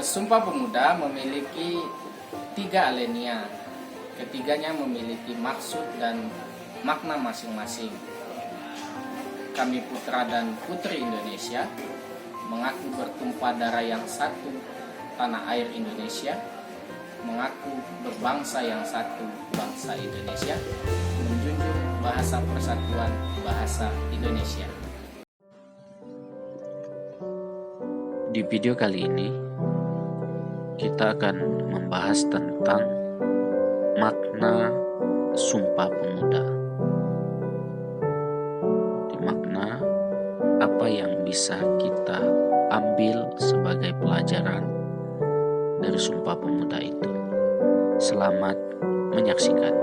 Sumpah Pemuda memiliki 3 alinea. Ketiganya memiliki maksud dan makna masing-masing. Kami putra dan putri Indonesia, mengaku bertumpah darah yang satu, tanah air Indonesia, mengaku berbangsa yang satu, bangsa Indonesia, menjunjung bahasa persatuan, bahasa Indonesia. Di video kali ini, kita akan membahas tentang makna Sumpah Pemuda. Di makna apa yang bisa kita ambil sebagai pelajaran dari Sumpah Pemuda itu. Selamat menyaksikan.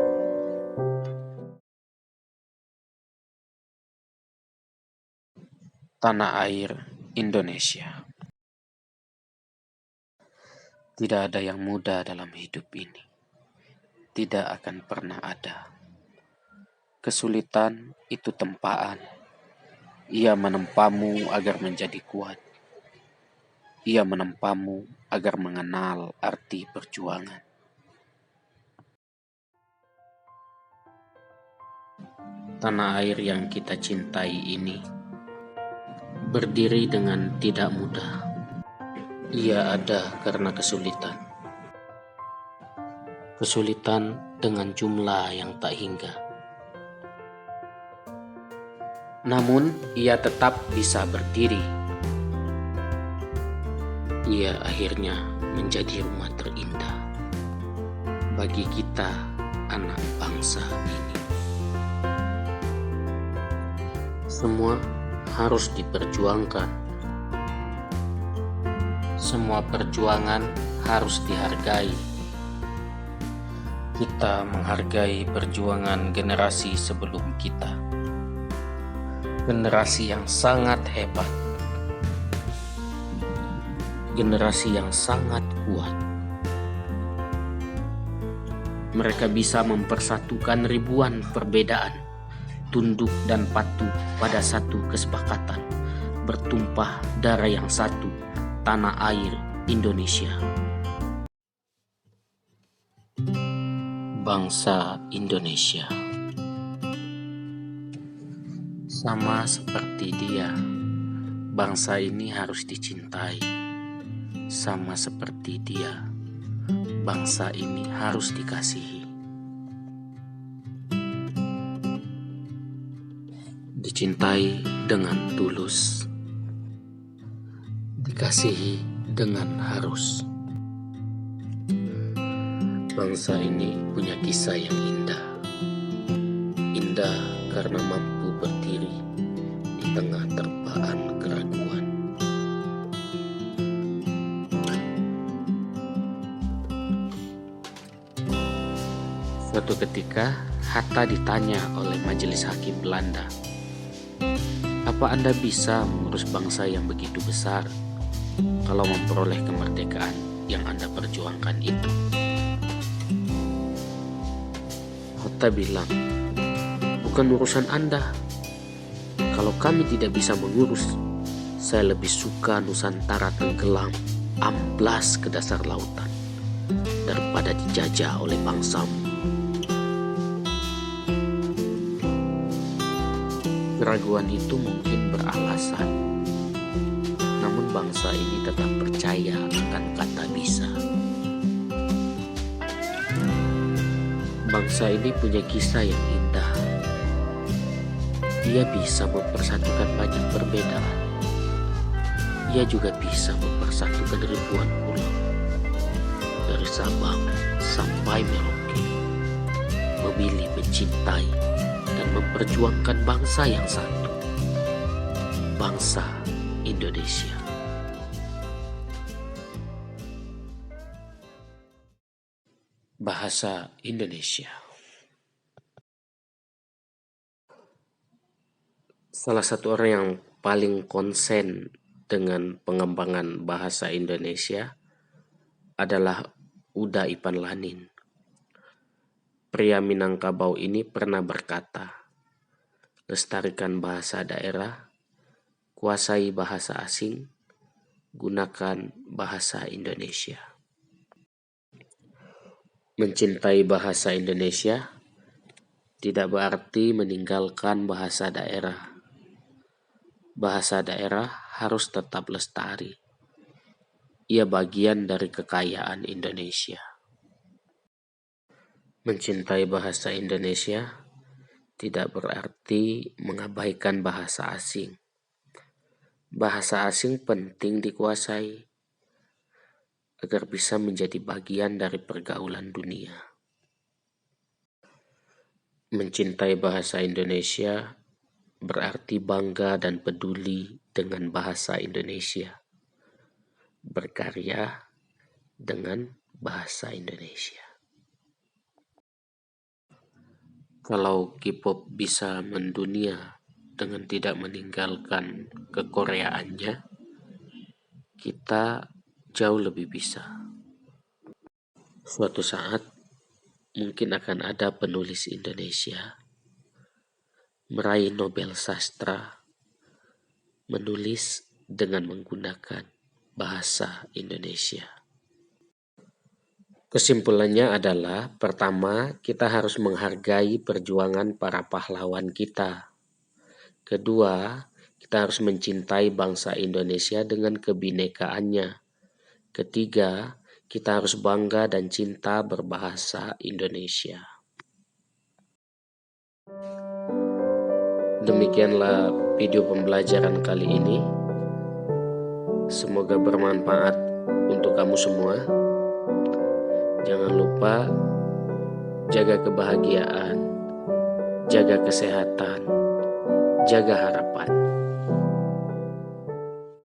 Tanah air Indonesia. Tidak ada yang mudah dalam hidup ini. Tidak akan pernah ada. Kesulitan itu tempaan. Ia menempamu agar menjadi kuat. Ia menempamu agar mengenal arti perjuangan. Tanah air yang kita cintai ini berdiri dengan tidak mudah. Ia ada karena kesulitan. Kesulitan dengan jumlah yang tak hingga. Namun ia tetap bisa berdiri. Ia akhirnya menjadi rumah terindah bagi kita anak bangsa ini. Semua harus diperjuangkan. Semua perjuangan harus dihargai. Kita menghargai perjuangan generasi sebelum kita. Generasi yang sangat hebat. Generasi yang sangat kuat. Mereka bisa mempersatukan ribuan perbedaan, tunduk dan patuh pada satu kesepakatan, bertumpah darah yang satu, tanah air Indonesia. Bangsa Indonesia. Sama seperti dia, bangsa ini harus dicintai. Sama seperti dia, bangsa ini harus dikasihi. Dicintai dengan tulus. Dikasihi dengan harus. Bangsa ini punya kisah yang indah. Indah karena mampu berdiri di tengah terpaan keraguan. Suatu ketika, Hatta ditanya oleh majelis hakim Belanda, "Apa Anda bisa mengurus bangsa yang begitu besar kalau memperoleh kemerdekaan yang Anda perjuangkan itu?" Hatta bilang, "Bukan urusan Anda. Kalau kami tidak bisa mengurus, saya lebih suka Nusantara tenggelam, amblas ke dasar lautan, daripada dijajah oleh bangsamu." Keraguan itu mungkin beralasan, namun bangsa ini tetap percaya akan kata bisa. Bangsa ini punya kisah yang indah. Ia bisa mempersatukan banyak perbedaan. Ia juga bisa mempersatukan ribuan pulau, dari Sabang sampai Merauke, memilih mencintai dan memperjuangkan bangsa yang satu, bangsa Indonesia. Bahasa Indonesia. Salah satu orang yang paling konsen dengan pengembangan bahasa Indonesia adalah Uda Ipan Lanin. Pria Minangkabau ini pernah berkata, "Lestarikan bahasa daerah, kuasai bahasa asing, gunakan bahasa Indonesia. Mencintai bahasa Indonesia tidak berarti meninggalkan bahasa daerah. Bahasa daerah harus tetap lestari. Ia bagian dari kekayaan Indonesia. Mencintai bahasa Indonesia tidak berarti mengabaikan bahasa asing. Bahasa asing penting dikuasai agar bisa menjadi bagian dari pergaulan dunia. Mencintai bahasa Indonesia berarti bangga dan peduli dengan bahasa Indonesia. Berkarya dengan bahasa Indonesia. Kalau K-pop bisa mendunia dengan tidak meninggalkan kekoreaannya, kita jauh lebih bisa. Suatu saat mungkin akan ada penulis Indonesia meraih Nobel Sastra menulis dengan menggunakan bahasa Indonesia. Kesimpulannya adalah, pertama, kita harus menghargai perjuangan para pahlawan kita. Kedua, kita harus mencintai bangsa Indonesia dengan kebinekaannya. Ketiga, kita harus bangga dan cinta berbahasa Indonesia. Demikianlah video pembelajaran kali ini. Semoga bermanfaat untuk kamu semua. Jangan lupa jaga kebahagiaan, jaga kesehatan, jaga harapan.